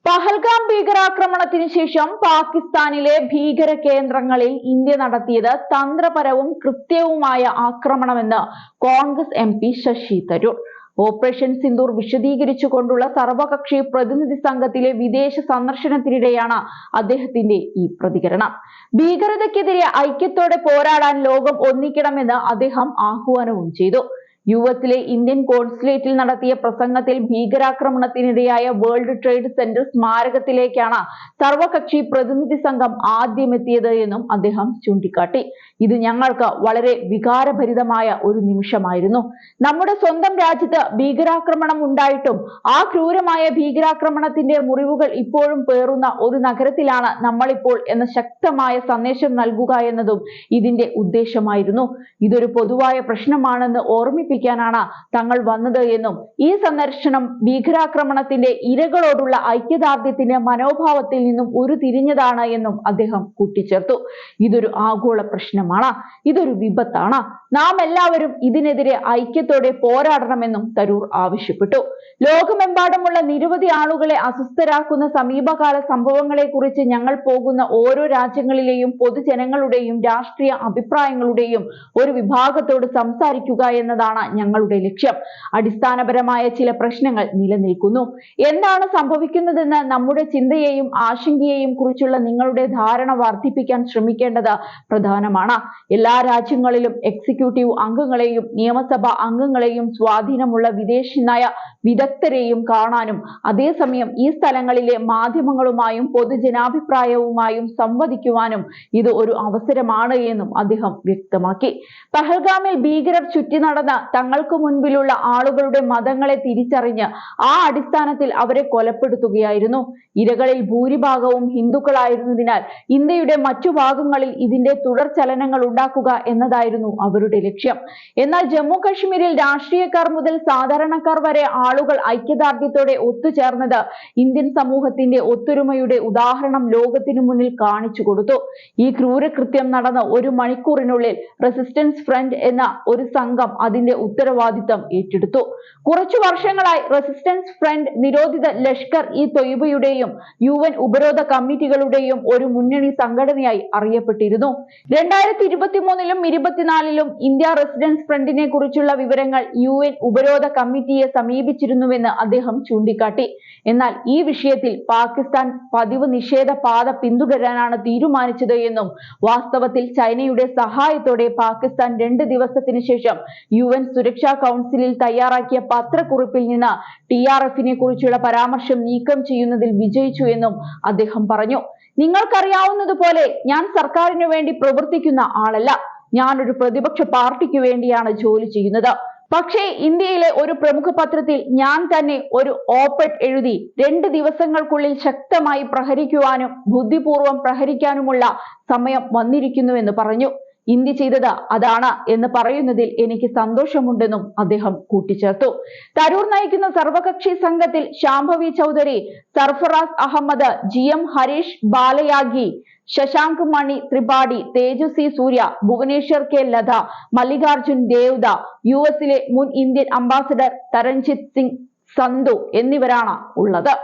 പഹൽഗാം ഭീകരാക്രമണത്തിന് ശേഷം പാകിസ്ഥാനിലെ ഭീകര കേന്ദ്രങ്ങളിൽ ഇന്ത്യ നടത്തിയത് തന്ത്രപരവും കൃത്യവുമായ ആക്രമണമെന്ന് കോൺഗ്രസ് MP ശശി തരൂർ. ഓപ്പറേഷൻ സിന്ദൂർ വിശദീകരിച്ചുകൊണ്ടുള്ള സർവകക്ഷി പ്രതിനിധി സംഘത്തിലെ വിദേശ സന്ദർശനത്തിനിടെയാണ് അദ്ദേഹത്തിന്റെ ഈ പ്രതികരണം. ഭീകരതയ്ക്കെതിരെ ഐക്യത്തോടെ പോരാടാൻ ലോകം ഒന്നിക്കണമെന്ന് അദ്ദേഹം ആഹ്വാനവും ചെയ്തു. യുഎസിലെ ഇന്ത്യൻ കോൺസുലേറ്റിൽ നടത്തിയ പ്രസംഗത്തിൽ ഭീകരാക്രമണത്തിനിരയായ വേൾഡ് ട്രേഡ് സെന്റർ സ്മാരകത്തിലേക്കാണ് സർവകക്ഷി പ്രതിനിധി സംഘം ആദ്യമെത്തിയത് എന്നും അദ്ദേഹം ചൂണ്ടിക്കാട്ടി. ഇത് ഞങ്ങൾക്ക് വളരെ വികാരഭരിതമായ ഒരു നിമിഷമായിരുന്നു. നമ്മുടെ സ്വന്തം രാജ്യത്ത് ഭീകരാക്രമണം ഉണ്ടായിട്ടും ആ ക്രൂരമായ ഭീകരാക്രമണത്തിന്റെ മുറിവുകൾ ഇപ്പോഴും പേറുന്ന ഒരു നഗരത്തിലാണ് നമ്മളിപ്പോൾ എന്ന ശക്തമായ സന്ദേശം നൽകുക എന്നതും ഇതിന്റെ ഉദ്ദേശമായിരുന്നു. ഇതൊരു പൊതുവായ പ്രശ്നമാണെന്ന് ഓർമ്മിപ്പിക്കാനാണ് തങ്ങൾ വന്നത് എന്നും ഈ സന്ദർശനം ഭീകരാക്രമണത്തിന്റെ ഇരകളോടുള്ള ഐക്യദാർഢ്യത്തിന്റെ മനോഭാവത്തിൽ നിന്നും ഉരുത്തിരിഞ്ഞതാണ് എന്നും അദ്ദേഹം കൂട്ടിച്ചേർത്തു. ഇതൊരു ആഗോള പ്രശ്നമാണ്, ഇതൊരു വിപത്താണ്. നാം എല്ലാവരും ഇതിനെതിരെ ഐക്യത്തോടെ പോരാടണമെന്നും തരൂർ ആവശ്യപ്പെട്ടു. ലോകമെമ്പാടുമുള്ള നിരവധി ആളുകളെ അസ്വസ്ഥരാക്കുന്ന സമീപകാല സംഭവങ്ങളെ കുറിച്ച് ഞങ്ങൾ പോകുന്ന ഓരോ രാജ്യങ്ങളിലെയും പൊതുജനങ്ങളുടെയും രാഷ്ട്രീയ അഭിപ്രായങ്ങളുടെയും ഒരു വിഭാഗത്തോട് സംസാരിക്കുക എന്നതാണ് ഞങ്ങളുടെ ലക്ഷ്യം. അടിസ്ഥാനപരമായ ചില പ്രശ്നങ്ങൾ നിലനിൽക്കുന്നു. എന്താണ് സംഭവിക്കുന്നതെന്ന് നമ്മുടെ ചിന്തയെയും ആശങ്കയെയും കുറിച്ചുള്ള നിങ്ങളുടെ ധാരണ വർദ്ധിപ്പിക്കാൻ ശ്രമിക്കേണ്ടത് പ്രധാനമാണ്. എല്ലാ രാജ്യങ്ങളിലും എക്സിക്യൂട്ടീവ് അംഗങ്ങളെയും നിയമസഭാ അംഗങ്ങളെയും സ്വാധീനമുള്ള വിദേശ നയ വിദഗ്ധരെയും കാണാനും അതേസമയം ഈ സ്ഥലങ്ങളിലെ മാധ്യമങ്ങളുമായും പൊതുജനാഭിപ്രായവുമായും സംവദിക്കുവാനും ഇത് ഒരു അവസരമാണ് എന്നും അദ്ദേഹം വ്യക്തമാക്കി. പഹൽഗാമിൽ ഭീകരർ ചുറ്റി നടന്ന് തങ്ങൾക്ക് മുൻപിലുള്ള ആളുകളുടെ മതങ്ങളെ തിരിച്ചറിഞ്ഞ് ആ അടിസ്ഥാനത്തിൽ അവരെ കൊലപ്പെടുത്തുകയായിരുന്നു. ഇരകളിൽ ഭൂരിഭാഗവും ഹിന്ദുക്കളായിരുന്നതിനാൽ ഇന്ത്യയുടെ മറ്റു ഭാഗങ്ങളിൽ ഇതിന്റെ തുടർ ചലനങ്ങൾ ഉണ്ടാക്കുക എന്നതായിരുന്നു അവരുടെ ലക്ഷ്യം. എന്നാൽ ജമ്മു കശ്മീരിൽ രാഷ്ട്രീയക്കാർ മുതൽ സാധാരണക്കാർ വരെ ആളുകൾ ഐക്യദാർഢ്യത്തോടെ ഒത്തുചേർന്നത് ഇന്ത്യൻ സമൂഹത്തിന്റെ ഒത്തൊരുമയുടെ ഉദാഹരണം ലോകത്തിനു മുന്നിൽ കാണിച്ചു കൊടുത്തു. ഈ ക്രൂരകൃത്യം നടന്ന ഒരു മണിക്കൂറിനുള്ളിൽ റെസിസ്റ്റൻസ് ഫ്രണ്ട് എന്ന ഒരു സംഘം അതിന്റെ ഉത്തരവാദിത്തം ഏറ്റെടുത്തു. കുറച്ചു വർഷങ്ങളായി റെസിസ്റ്റൻസ് ഫ്രണ്ട് നിരോധിത ലഷ്കർ ഇ തൊയ്ബയുടെയും UN ഉപരോധ കമ്മിറ്റികളുടെയും ഒരു മുന്നണി സംഘടനയായി അറിയപ്പെട്ടിരുന്നു. 2023ലും 24ലും ഇന്ത്യ റെസിസ്റ്റൻസ് ഫ്രണ്ടിനെ കുറിച്ചുള്ള വിവരങ്ങൾ UN ഉപരോധ കമ്മിറ്റിയെ സമീപിച്ചിരുന്നുവെന്ന് അദ്ദേഹം ചൂണ്ടിക്കാട്ടി. എന്നാൽ ഈ വിഷയത്തിൽ പാകിസ്ഥാൻ പതിവ് നിഷേധ പാത പിന്തുടരാനാണ് തീരുമാനിച്ചത് എന്നും വാസ്തവത്തിൽ ചൈനയുടെ സഹായത്തോടെ പാകിസ്ഥാൻ 2 ദിവസത്തിന് ശേഷം UN സുരക്ഷാ കൗൺസിലിൽ തയ്യാറാക്കിയ പത്രക്കുറിപ്പിൽ നിന്ന് TRFനെ കുറിച്ചുള്ള പരാമർശം നീക്കം ചെയ്യുന്നതിൽ വിജയിച്ചു എന്നും അദ്ദേഹം പറഞ്ഞു. നിങ്ങൾക്കറിയാവുന്നതുപോലെ ഞാൻ സർക്കാരിനു വേണ്ടി പ്രവർത്തിക്കുന്ന ആളല്ല. ഞാൻ ഒരു പ്രതിപക്ഷ പാർട്ടിക്ക് വേണ്ടിയാണ് ജോലി ചെയ്യുന്നത്. പക്ഷേ ഇന്ത്യയിലെ ഒരു പ്രമുഖ പത്രത്തിൽ ഞാൻ തന്നെ ഒരു ഓപ്പഡ് എഴുതി 2 ദിവസങ്ങൾക്കുള്ളിൽ ശക്തമായി പ്രഹരിക്കുവാനും ബുദ്ധിപൂർവം പ്രഹരിക്കാനുമുള്ള സമയം വന്നിരിക്കുന്നുവെന്ന് പറഞ്ഞു. ഇന്ത്യ ചെയ്തത് അതാണ് എന്ന് പറയുന്നതിൽ എനിക്ക് സന്തോഷമുണ്ടെന്നും അദ്ദേഹം കൂട്ടിച്ചേർത്തു. തരൂർ നയിക്കുന്ന സർവകക്ഷി സംഘത്തിൽ ശാംഭവി ചൗധരി, സർഫറാസ് അഹമ്മദ്, GM ഹരീഷ് ബാലയാഗി, ശശാങ്ക് മണി ത്രിപാഠി, തേജസ്വി സൂര്യ, ഭുവനേശ്വർ K ലത, മല്ലികാർജുൻ ദേവ്ദ, US-ലെ മുൻ ഇന്ത്യൻ അംബാസഡർ തരൺജിത് സിംഗ് സന്ധു എന്നിവരാണ് ഉള്ളത്.